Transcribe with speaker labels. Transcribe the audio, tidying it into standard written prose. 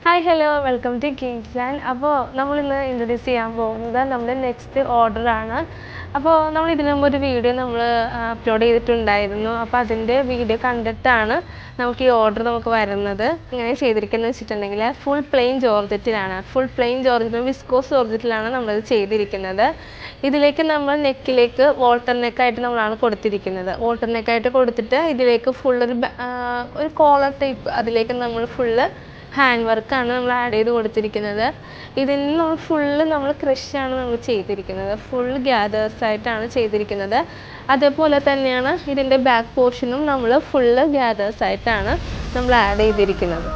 Speaker 1: Hi hello welcome to Kingsland. അപ്പോൾ നമ്മളിന്ന് introduce ചെയ്യാൻ പോകുന്നത് നമ്മുടെ നെക്സ്റ്റ് ഓർഡറാണ്. അപ്പോൾ നമ്മൾ ഇതിനു മുമ്പ് ഒരു വീഡിയോ അപ്ലോഡ് ചെയ്തിട്ടുണ്ടായിരുന്നു. അപ്പോൾ അതിൻ്റെ വീഡിയോ കണ്ടിട്ടാണ് നമുക്ക് ഈ ഓർഡർ വരുന്നത്. ഇങ്ങനെ ചെയ്തിരിക്കുന്നത് വെച്ചിട്ടുണ്ടെങ്കിൽ ഫുൾ പ്ലെയിൻ ജോർജറ്റിലാണ്. ഫുൾ പ്ലെയിൻ ജോർജറ്റും വിസ്കോസ് ജോർജറ്റിലാണ് നമ്മളത് ചെയ്തിരിക്കുന്നത്. ഇതിലേക്ക് നമ്മൾ നെക്കിലേക്ക് വോൾട്ടർ നെക്കായിട്ട് നമ്മളാണ് കൊടുത്തിരിക്കുന്നത്. വോൾട്ടർ നെക്കായിട്ട് കൊടുത്തിട്ട് ഇതിലേക്ക് ഒരു കോളർ ടൈപ്പ് അതിലേക്ക് നമ്മൾ ഫുള്ള് ഹാൻഡ് വർക്കാണ് നമ്മൾ ആഡ് ചെയ്ത് കൊടുത്തിരിക്കുന്നത്. ഇതിൽ നമ്മൾ ക്രഷാണ് നമ്മൾ ചെയ്തിരിക്കുന്നത്. ഫുൾ ഗ്യാദേഴ്സായിട്ടാണ് ചെയ്തിരിക്കുന്നത്. അതേപോലെ തന്നെയാണ് ഇതിൻ്റെ ബാക്ക് പോർഷനും നമ്മൾ ഫുള്ള് ഗ്യാദേഴ്സായിട്ടാണ് നമ്മൾ ആഡ് ചെയ്തിരിക്കുന്നത്.